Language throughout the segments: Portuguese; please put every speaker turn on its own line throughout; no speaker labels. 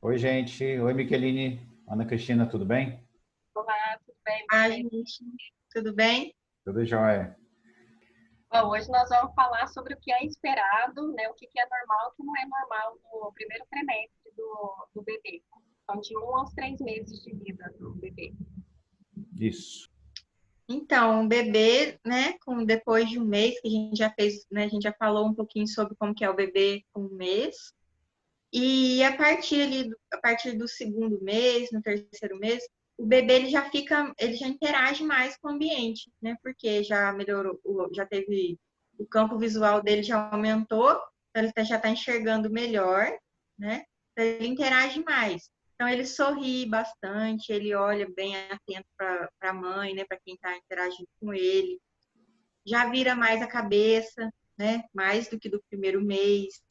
Oi, gente. Oi, Micheline. Ana Cristina, tudo bem?
Olá, tudo bem
Ah,
você?
gente, tudo bem?
Tudo jóia.
Bom, hoje nós vamos falar sobre o que é esperado, né? O que é normal e o que não é normal no primeiro trimestre do bebê. Então, de 1 aos 3 meses de vida do bebê.
Isso.
Então, o bebê, né, depois de um mês, que a gente já fez, né, a gente já falou um pouquinho sobre como que é o bebê com um mês. E a partir do segundo mês, no terceiro mês, o bebê ele já interage mais com o ambiente, né? Porque já melhorou, já teve o campo visual dele já aumentou, então ele já está enxergando melhor, né? Então ele interage mais. Então ele sorri bastante, ele olha bem atento para a mãe, né? Para quem está interagindo com ele. Já vira mais a cabeça, né? Mais do que do primeiro mês.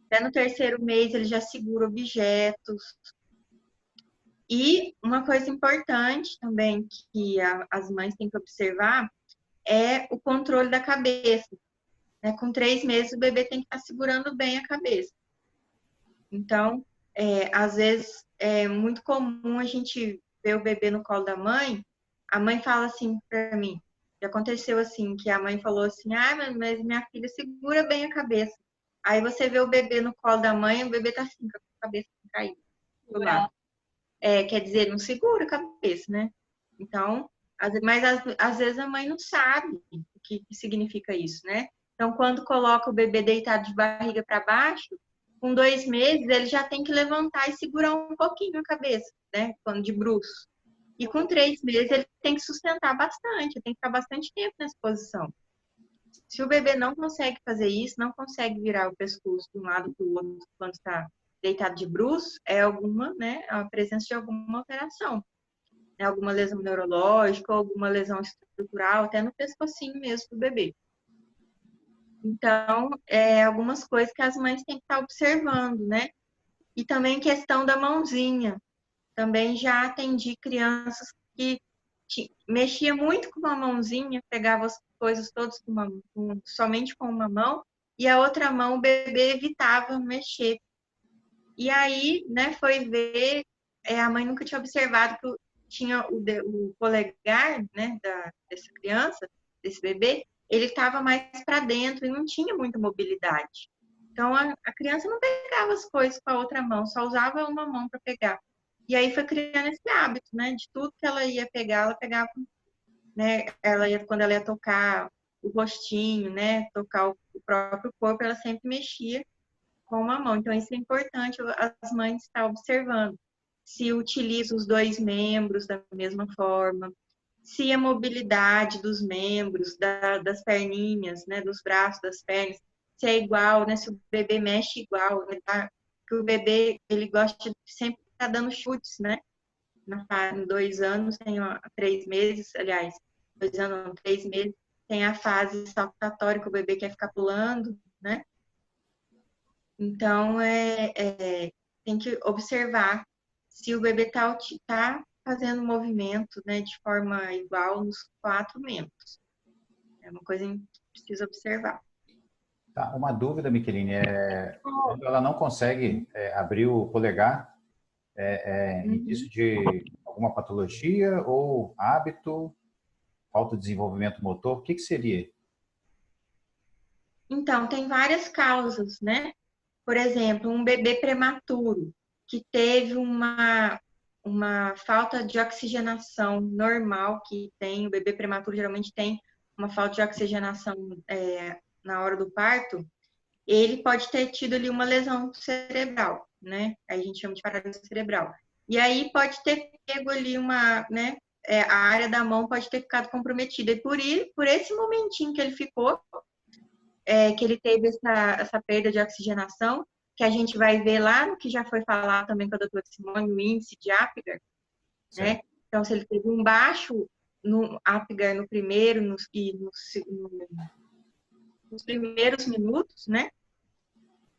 Até no terceiro mês ele já segura objetos. E uma coisa importante também que as mães têm que observar é o controle da cabeça. Né? Com 3 meses o bebê tem que estar segurando bem a cabeça. Então, às vezes é muito comum a gente ver o bebê no colo da mãe. A mãe fala assim para mim, já aconteceu assim, que a mãe falou assim, mas minha filha segura bem a cabeça. Aí você vê o bebê no colo da mãe, o bebê tá assim, com a cabeça caída pro lado.
Segura.
Quer dizer, não segura a cabeça, né? Então, às vezes a mãe não sabe o que significa isso, né? Então, quando coloca o bebê deitado de barriga para baixo, com 2 meses ele já tem que levantar e segurar um pouquinho a cabeça, né? Quando de bruços. E com 3 meses ele tem que sustentar bastante, tem que ficar bastante tempo nessa posição. Se o bebê não consegue fazer isso, não consegue virar o pescoço de um lado para o outro quando está deitado de bruços, é alguma, né, a presença de alguma alteração, né, alguma lesão neurológica, alguma lesão estrutural, até no pescocinho mesmo do bebê. Então, algumas coisas que as mães têm que estar observando, né? E também questão da mãozinha. Também já atendi crianças que mexia muito com uma mãozinha, pegava as coisas todas somente com uma mão, e a outra mão o bebê evitava mexer. E aí, né, foi ver, a mãe nunca tinha observado que tinha o polegar, né, dessa criança, desse bebê, ele estava mais para dentro e não tinha muita mobilidade. Então, a criança não pegava as coisas com a outra mão, só usava uma mão para pegar. E aí foi criando esse hábito, né, de tudo que ela ia pegar, ela pegava, né, quando ela ia tocar o rostinho, né, tocar o próprio corpo, ela sempre mexia com uma mão. Então, isso é importante as mães estar observando. Se utiliza os dois membros da mesma forma, se a mobilidade dos membros, das perninhas, né, dos braços, das pernas, se é igual, né, se o bebê mexe igual, né, tá? Que o bebê, ele gosta de sempre estar dando chutes, né? Em 2 anos, tem 3 meses, aliás, 2 anos, não, 3 meses, tem a fase saltatória que o bebê quer ficar pulando, né? Então, tem que observar se o bebê tá fazendo movimento, né, de forma igual nos 4 membros. É uma coisa que precisa observar.
Tá, uma dúvida, Micheline, quando ela não consegue abrir o polegar,
Uhum.
indício de alguma patologia ou hábito, falta de desenvolvimento motor, o que que seria?
Então, tem várias causas, né? Por exemplo, um bebê prematuro que teve uma falta de oxigenação normal que tem, o bebê prematuro geralmente tem uma falta de oxigenação na hora do parto, ele pode ter tido ali uma lesão cerebral, né? A gente chama de paralisia cerebral. E aí pode ter pego ali né? A área da mão pode ter ficado comprometida. E por esse momentinho que ele ficou, que ele teve essa perda de oxigenação, que a gente vai ver lá no que já foi falado também com a doutora Simone, o índice de Apgar,
Certo.
né? Então, se ele teve um baixo no Apgar no primeiro nos primeiros minutos, né?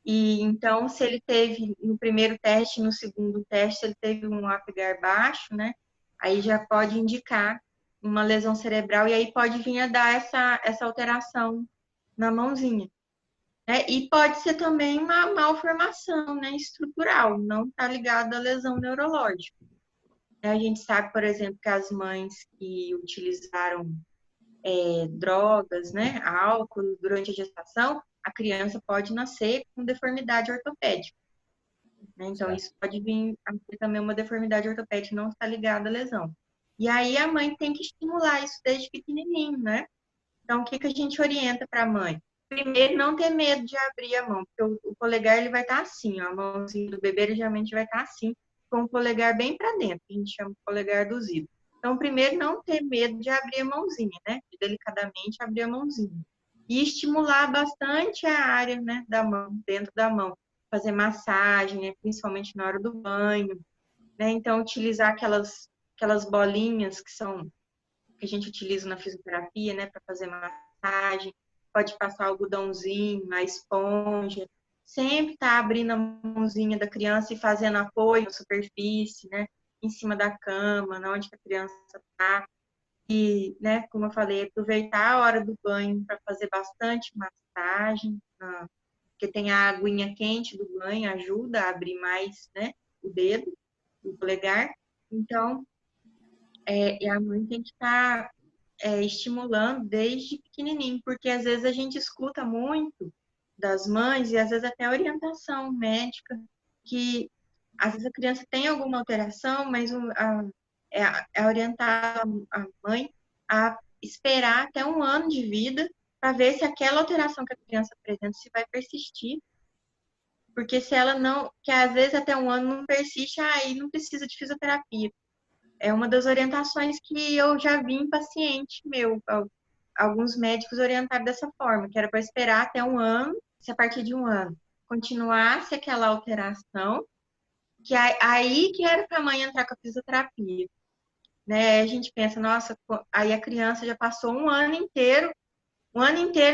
E então, se ele teve no primeiro teste, no segundo teste, se ele teve um Apgar baixo, né? Aí já pode indicar uma lesão cerebral e aí pode vir a dar essa alteração na mãozinha. né? E pode ser também uma malformação, né, estrutural, não está ligada à lesão neurológica. A gente sabe, por exemplo, que as mães que utilizaram drogas, né, álcool durante a gestação, a criança pode nascer com deformidade ortopédica, né? Então,
Certo.
isso pode vir a ter também uma deformidade ortopédica não está ligada à lesão. E aí a mãe tem que estimular isso desde pequenininho, né? Então, o que que a gente orienta para a mãe? Primeiro, não ter medo de abrir a mão, porque o polegar ele vai estar assim, ó, a mãozinha do bebê ele geralmente vai estar assim, com o polegar bem para dentro, que a gente chama de polegar aduzido. Então, primeiro, não ter medo de abrir a mãozinha, né? De delicadamente abrir a mãozinha. E estimular bastante a área, né, da mão, dentro da mão. Fazer massagem, né, principalmente na hora do banho, né? Então, utilizar aquelas bolinhas que a gente utiliza na fisioterapia, né, para fazer massagem. Pode passar algodãozinho, a esponja. Sempre tá abrindo a mãozinha da criança e fazendo apoio na superfície, né, em cima da cama, na onde a criança tá. E, né, como eu falei, aproveitar a hora do banho para fazer bastante massagem, porque tem a aguinha quente do banho, ajuda a abrir mais, né, o dedo, o polegar. Então, e a mãe tem que estar estimulando desde pequenininho, porque às vezes a gente escuta muito das mães e às vezes até orientação médica que às vezes a criança tem alguma alteração, mas é orientar a mãe a esperar até 1 ano de vida para ver se aquela alteração que a criança apresenta se vai persistir. Porque se ela não, que às vezes até 1 ano não persiste, aí não precisa de fisioterapia. É uma das orientações que eu já vi em paciente meu. Alguns médicos orientaram dessa forma, que era para esperar até 1 ano, se a partir de 1 ano continuasse aquela alteração, que aí que era para a mãe entrar com a fisioterapia. Né? A gente pensa, nossa, aí a criança já passou 1 ano inteiro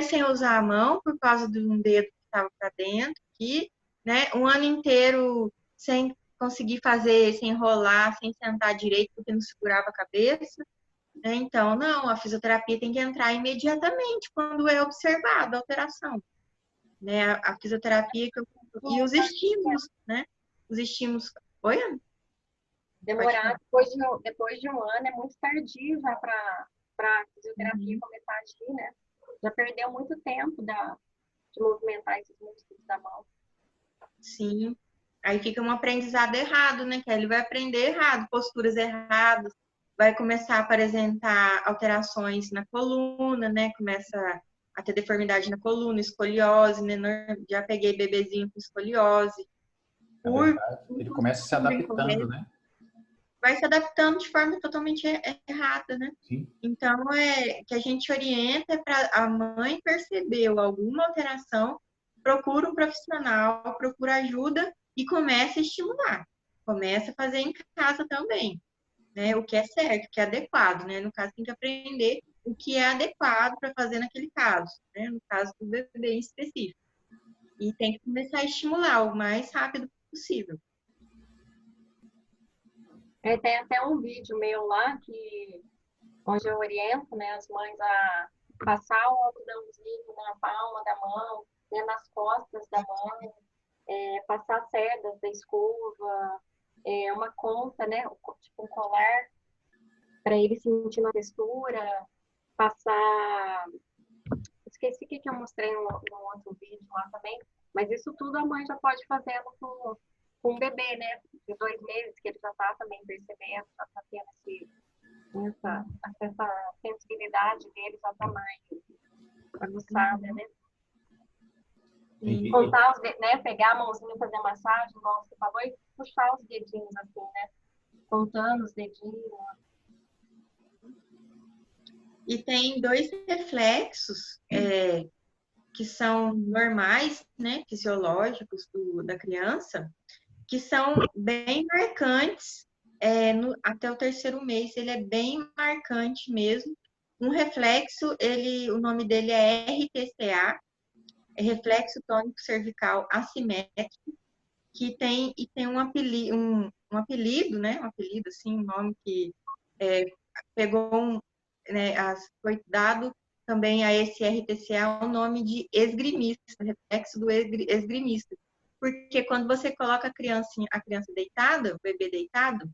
sem usar a mão por causa de um dedo que estava para dentro aqui, né? 1 ano inteiro sem conseguir fazer, sem enrolar, sem sentar direito porque não segurava a cabeça. Né? Então, não, a fisioterapia tem que entrar imediatamente quando é observada a alteração. Né? A fisioterapia e os estímulos, né? Os estímulos. Oi, Ana?
Demorar depois de 1 ano é muito tardio já para a fisioterapia começar a agir, né? Já perdeu muito tempo de movimentar esses músculos da mão.
Sim. Aí fica um aprendizado errado, né? Que aí ele vai aprender errado, posturas erradas, vai começar a apresentar alterações na coluna, né? Começa a ter deformidade na coluna, escoliose, né? Já peguei bebezinho com escoliose.
Na verdade, ele começa se adaptando, né?
Vai se adaptando de forma totalmente errada, né?
Sim.
Então, que a gente orienta para a mãe percebeu alguma alteração, procura um profissional, procura ajuda e começa a estimular. Começa a fazer em casa também, né? O que é certo, o que é adequado, né? No caso, tem que aprender o que é adequado para fazer naquele caso, né? No caso do bebê em específico. E tem que começar a estimular o mais rápido possível.
Tem até um vídeo meu lá onde eu oriento, né, as mães a passar o algodãozinho na palma da mão, né, nas costas da mão, passar cerdas da escova, uma conta, né, tipo um colar, para ele sentir uma textura, passar... Esqueci o que eu mostrei no outro vídeo lá também, mas isso tudo a mãe já pode fazer com um bebê, né, de 2 meses, que ele já está também percebendo, já está tendo essa sensibilidade dele já está mais aguçada, né? Contar né? Pegar a mãozinha, fazer massagem, igual você falou, e puxar os dedinhos assim, né? Contando os dedinhos.
E tem 2 reflexos que são normais, né? Fisiológicos da criança, que são bem marcantes até o 3º mês. Ele é bem marcante mesmo. Um reflexo, o nome dele é RTCA, é reflexo tônico cervical assimétrico, que tem um apelido, né? Um apelido, assim, um nome que pegou, né? Foi dado também a esse RTCA o nome de esgrimista, reflexo do esgrimista. Porque quando você coloca a criança deitada, o bebê deitado,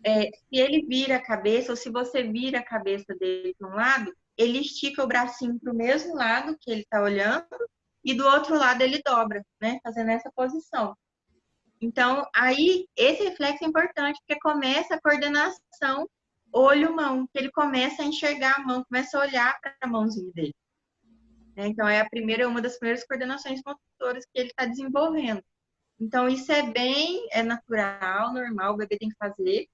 se ele vira a cabeça, ou se você vira a cabeça dele para um lado, ele estica o bracinho para o mesmo lado que ele está olhando, e do outro lado ele dobra, né? Fazendo essa posição. Então, aí, esse reflexo é importante, porque começa a coordenação olho-mão, que ele começa a enxergar a mão, começa a olhar para a mãozinha dele. Né? Então, é uma das primeiras coordenações motoras que ele está desenvolvendo. Então, isso é natural, normal, o bebê tem que fazer.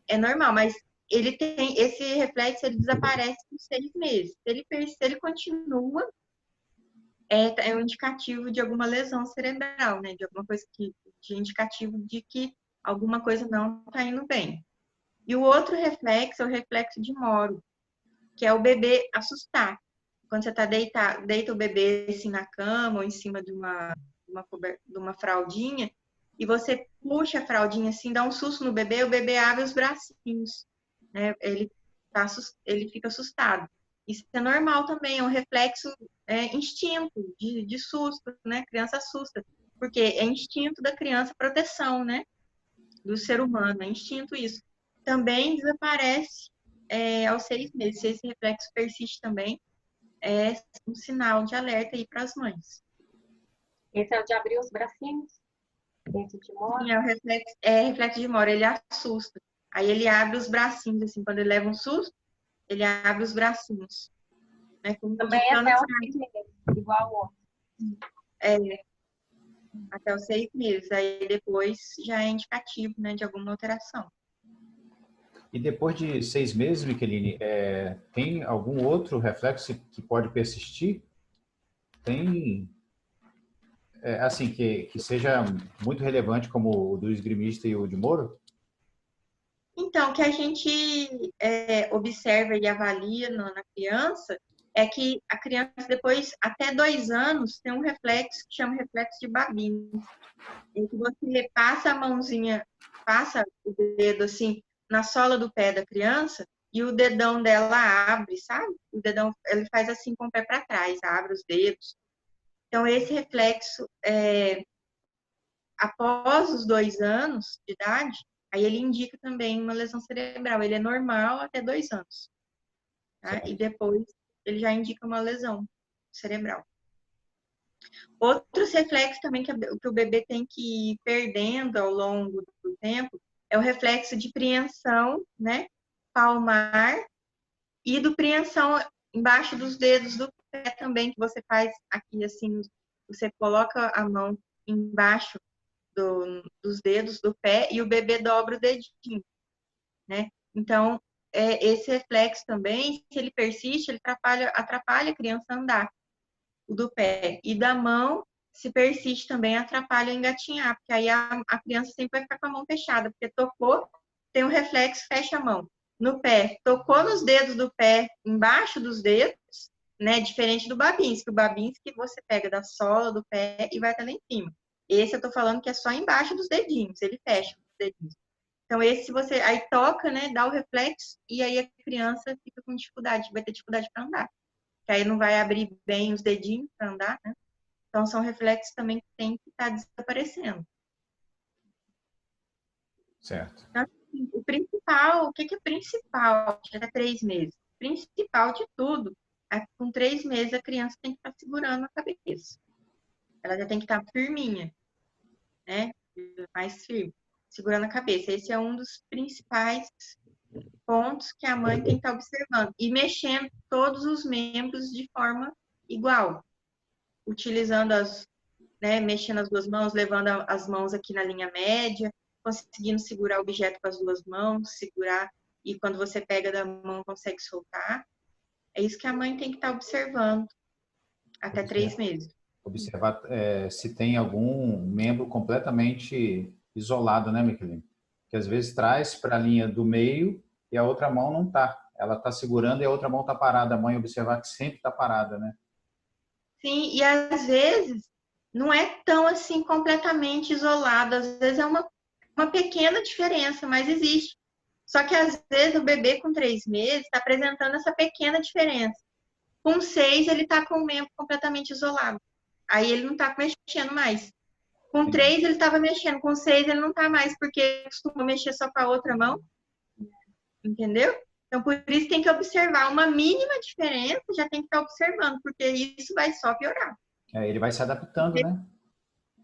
É normal, mas ele tem esse reflexo, ele desaparece com 6 meses. Se ele continua, é um indicativo de alguma lesão cerebral, né? De alguma coisa de indicativo de que alguma coisa não está indo bem. E o outro reflexo é o reflexo de Moro, que é o bebê assustar. Quando você está deita o bebê assim na cama ou em cima de uma fraldinha, e você puxa a fraldinha assim, dá um susto no bebê, o bebê abre os bracinhos, né? Ele fica assustado. Isso é normal também, é um reflexo instinto de susto, né? A criança assusta, porque é instinto da criança proteção, né? Do ser humano, é instinto isso. Também desaparece aos 6 meses. Se esse reflexo persiste também, é um sinal de alerta aí para as mães.
Esse é o de abrir os bracinhos? Esse de Moro?
Sim, reflexo de Moro, ele assusta. Aí ele abre os bracinhos, assim, quando ele leva um susto, ele abre os bracinhos. Né,
também até os 6 meses, igual o outro.
Até os 6 meses. Aí depois já é indicativo, né, de alguma alteração.
E depois de 6 meses, Micheline, tem algum outro reflexo que pode persistir? Tem, assim, que seja muito relevante como o do esgrimista e o de Moro?
Então, o que a gente observa e avalia na criança é que a criança, depois, até 2 anos, tem um reflexo que chama reflexo de Babin. Em que você passa a mãozinha, passa o dedo assim na sola do pé da criança e o dedão dela abre, sabe? O dedão, ele faz assim com o pé para trás, abre os dedos. Então, esse reflexo, após os 2 anos de idade, aí ele indica também uma lesão cerebral. Ele é normal até 2 anos. Tá? E depois ele já indica uma lesão cerebral. Outros reflexos também que o bebê tem que ir perdendo ao longo do tempo é o reflexo de preensão, né? Palmar e do preensão embaixo dos dedos do pé também, que você faz aqui assim, você coloca a mão embaixo dos dedos do pé e o bebê dobra o dedinho, né? Então, esse reflexo também, se ele persiste, ele atrapalha a criança a andar. O do pé e da mão, se persiste também, atrapalha a engatinhar, porque aí a criança sempre vai ficar com a mão fechada, porque tocou, tem um reflexo, fecha a mão. No pé, tocou nos dedos do pé, embaixo dos dedos, né? Diferente do Babinski. O Babinski você pega da sola do pé e vai até lá em cima. Esse eu tô falando que é só embaixo dos dedinhos, ele fecha os dedinhos. Então, esse você aí toca, né? Dá o reflexo e aí a criança fica com dificuldade, vai ter dificuldade para andar. Que aí não vai abrir bem os dedinhos para andar, né? Então, são reflexos também que tem que estar desaparecendo.
Certo.
Então, o principal, o que é principal até 3 meses? O principal de tudo é que com 3 meses a criança tem que estar segurando a cabeça. Ela já tem que estar firminha, né? Mais firme, segurando a cabeça. Esse é um dos principais pontos que a mãe tem que estar observando. E mexendo todos os membros de forma igual. Utilizando mexendo as 2 mãos, levando as mãos aqui na linha média, conseguindo segurar o objeto com as 2 mãos, segurar, e quando você pega da mão, consegue soltar. É isso que a mãe tem que estar observando até 3 meses.
Observar se tem algum membro completamente isolado, né, Micheline? Que às vezes traz para a linha do meio e a outra mão não está. Ela está segurando e a outra mão está parada. A mãe observar que sempre está parada, né?
Sim, e às vezes não é tão assim completamente isolado. Às vezes é uma pequena diferença, mas existe. Só que às vezes o bebê com 3 meses está apresentando essa pequena diferença. Com 6, ele está com o membro completamente isolado. Aí ele não está mexendo mais. Com 3, ele estava mexendo. Com 6, ele não está mais, porque costuma mexer só com a outra mão. Entendeu? Então, por isso tem que observar. Uma mínima diferença já tem que estar observando, porque isso vai só piorar.
Ele vai se adaptando, né?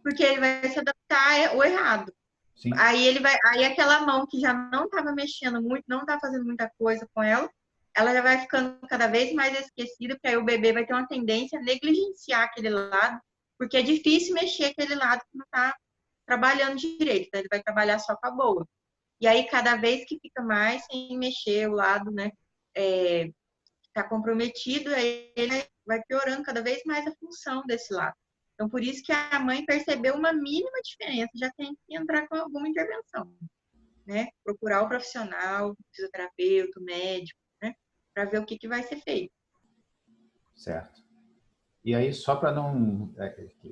Porque ele vai se adaptar ao errado.
Sim.
Aí aquela mão que já não estava mexendo muito, não está fazendo muita coisa com ela, ela já vai ficando cada vez mais esquecida, porque aí o bebê vai ter uma tendência a negligenciar aquele lado, porque é difícil mexer aquele lado que não está trabalhando direito, então ele vai trabalhar só com a boa. E aí, cada vez que fica mais sem mexer o lado, né, está comprometido, aí ele vai piorando cada vez mais a função desse lado. Então, por isso que a mãe percebeu uma mínima diferença, já tem que entrar com alguma intervenção, né? Procurar o profissional, o fisioterapeuta, o médico, né? Para ver o que vai ser feito.
Certo. E aí, só para não...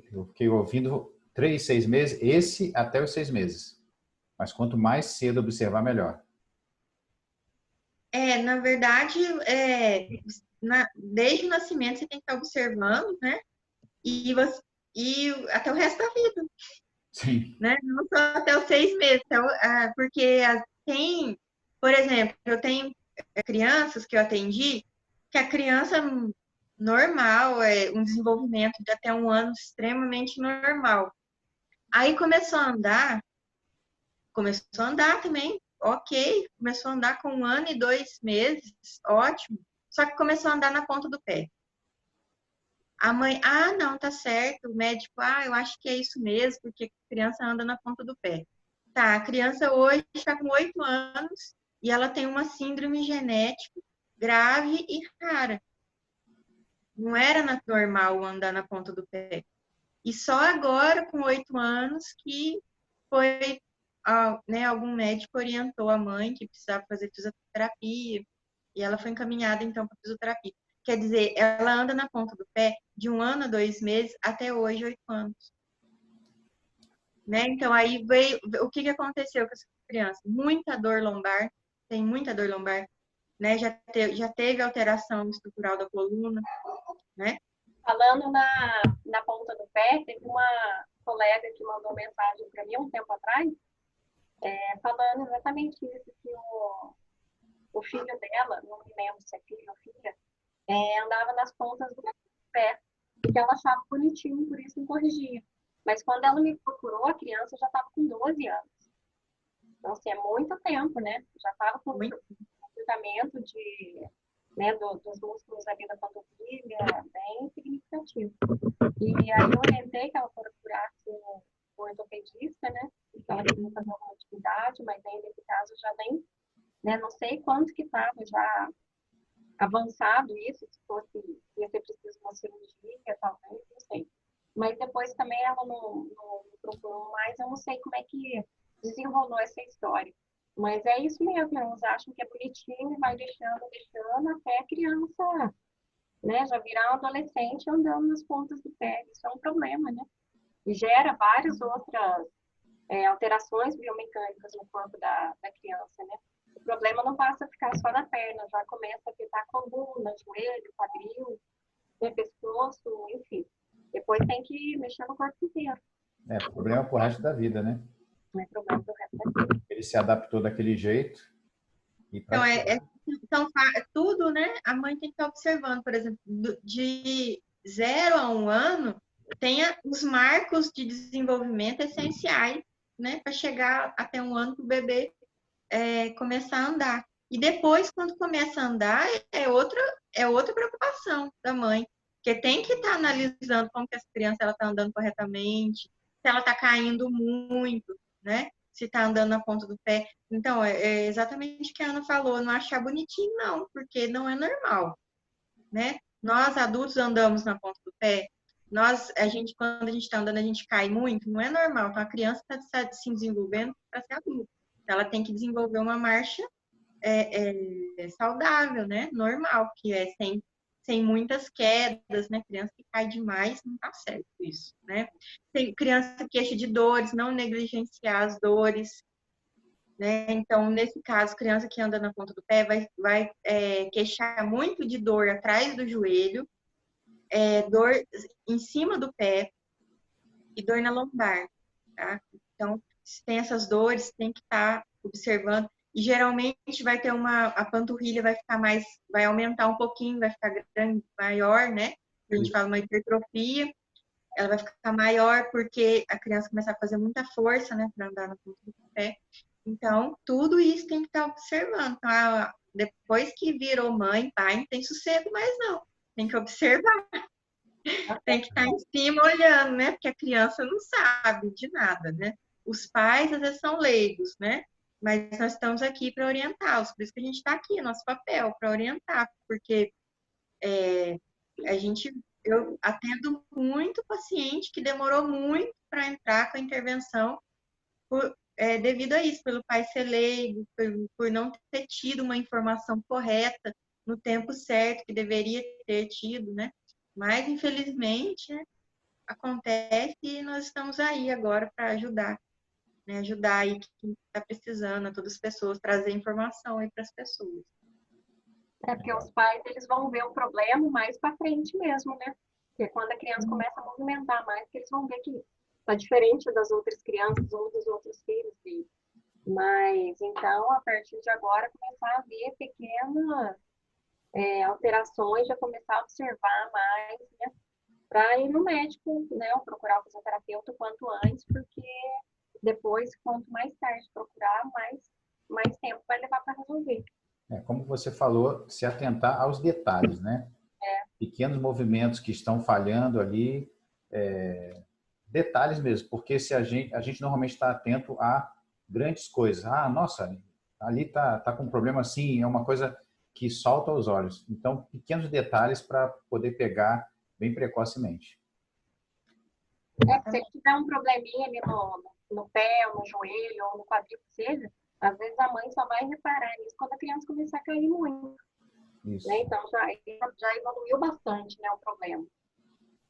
Eu fiquei ouvindo 3, 6 meses, esse até os 6 meses. Mas quanto mais cedo observar, melhor.
Na verdade, desde o nascimento você tem que estar observando, né? E até o resto da vida.
Sim.
Né? Não só até os 6 meses. Porque tem, por exemplo, eu tenho crianças que eu atendi, que a criança normal, um desenvolvimento de até 1 ano extremamente normal. Aí começou a andar também, ok. Começou a andar com 1 ano e 2 meses, ótimo. Só que começou a andar na ponta do pé. A mãe, não, tá certo. O médico, eu acho que é isso mesmo, porque a criança anda na ponta do pé. Tá, a criança hoje está com 8 anos e ela tem uma síndrome genética grave e rara. Não era normal andar na ponta do pé. E só agora, com 8 anos, que foi, né, algum médico orientou a mãe que precisava fazer fisioterapia e ela foi encaminhada, então, para fisioterapia. Quer dizer, ela anda na ponta do pé de 1 ano a 2 meses até hoje, 8 anos. Né? Então, aí veio... O que aconteceu com essa criança? Muita dor lombar, tem muita dor lombar, né? Já teve alteração estrutural da coluna, né?
Falando na ponta do pé, teve uma colega que mandou mensagem para mim um tempo atrás, falando exatamente isso, que o filho dela, não me lembro se é filho ou filha, andava nas pontas do pé, porque ela achava bonitinho, por isso não corrigia. Mas quando ela me procurou, a criança já estava com 12 anos. Então, assim, é muito tempo, né? Já estava com um comportamento dos músculos ali da panturrilha bem significativo. E aí eu orientei que ela procurasse um ortopedista, né? Ela queria fazer uma atividade, mas aí nesse caso já nem, né? Não sei quanto que estava já avançado isso, se ia ser preciso uma cirurgia, talvez, não sei. Mas depois também ela não procurou mais, eu não sei como é que desenrolou essa história. Mas é isso mesmo, elas acham que é bonitinho e vai deixando até a criança, né, já virar um adolescente andando nas pontas do pé. Isso é um problema, né? E gera várias outras alterações biomecânicas no corpo da criança, né? O problema não basta ficar só na perna, já começa a afetar a coluna, joelho, quadril, né, pescoço, enfim. Depois tem que mexer no corpo inteiro.
Problema pro resto da vida, né?
Não é problema pro resto da vida.
Ele se adaptou daquele jeito.
Então, tudo, né? A mãe tem que estar observando, por exemplo, de 0 a 1 ano, tem os marcos de desenvolvimento essenciais, né? Para chegar até 1 ano para o bebê começar a andar. E depois, quando começa a andar, é outra preocupação da mãe, porque tem que estar analisando como que essa criança está andando corretamente, se ela está caindo muito, né? Se está andando na ponta do pé. Então, é exatamente o que a Ana falou, não achar bonitinho, não, porque não é normal, né? Nós, adultos, andamos na ponta do pé, quando a gente está andando, a gente cai muito, não é normal. Então, a criança está se desenvolvendo para ser adulta. Ela tem que desenvolver uma marcha saudável, né? Normal, que é sem muitas quedas, né? Criança que cai demais, não tá certo isso, né? Tem criança que queixa de dores, não negligenciar as dores, né? Então, nesse caso, criança que anda na ponta do pé vai queixar muito de dor atrás do joelho, dor em cima do pé e dor na lombar, tá? Então, se tem essas dores, tem que estar observando. E geralmente vai ter a panturrilha vai aumentar um pouquinho, vai ficar grande, maior, né? A gente fala uma hipertrofia, ela vai ficar maior porque a criança começa a fazer muita força, né, para andar na ponta do pé. Então, tudo isso tem que estar observando. Então, depois que virou mãe, pai, não tem sossego mais não. Tem que observar. Tem que estar em cima olhando, né? Porque a criança não sabe de nada, né? Os pais, às vezes, são leigos, né? Mas nós estamos aqui para orientá-los. Por isso que a gente está aqui, nosso papel, para orientar. Porque eu atendo muito paciente que demorou muito para entrar com a intervenção devido a isso, pelo pai ser leigo, por não ter tido uma informação correta no tempo certo que deveria ter tido, né? Mas, infelizmente, né, acontece e nós estamos aí agora para ajudar, né? Ajudar aí quem está precisando, a todas as pessoas, trazer informação aí para as pessoas.
Porque os pais, eles vão ver o problema mais para frente mesmo, né? Porque quando a criança começa a movimentar mais, que eles vão ver que tá diferente das outras crianças ou dos outros filhos deles. Mas, então, a partir de agora, começar a ver pequenas alterações, já começar a observar mais, né? Para ir no médico, né? Ou procurar o fisioterapeuta o quanto antes, porque depois, quanto mais tarde procurar, mais tempo vai levar para resolver.
Como você falou, se atentar aos detalhes, né? Pequenos movimentos que estão falhando ali, detalhes mesmo, porque se a gente normalmente está atento a grandes coisas. Ah, nossa, ali tá com um problema assim, é uma coisa que salta aos olhos. Então, pequenos detalhes para poder pegar bem precocemente.
Se ele tiver um probleminha ali no pé, ou no joelho, ou no quadril, que seja, às vezes a mãe só vai reparar nisso quando a criança começar a cair muito.
Isso.
Né? Então, já evoluiu bastante, né, o problema.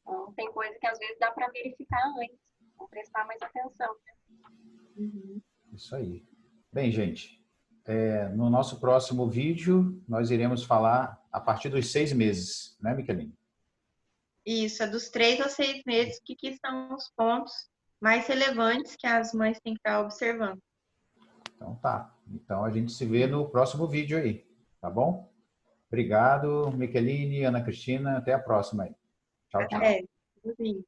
Então, tem coisa que às vezes dá para verificar antes, vou prestar mais atenção. Né?
Isso aí. Bem, gente, no nosso próximo vídeo, nós iremos falar a partir dos 6 meses, né, Miqueline?
Isso, é dos 3 aos 6 meses, que são os pontos mais relevantes que as mães têm que estar observando.
Então tá. Então a gente se vê no próximo vídeo aí, tá bom? Obrigado, Miqueline, Ana Cristina. Até a próxima aí. Tchau, tchau.
Sim.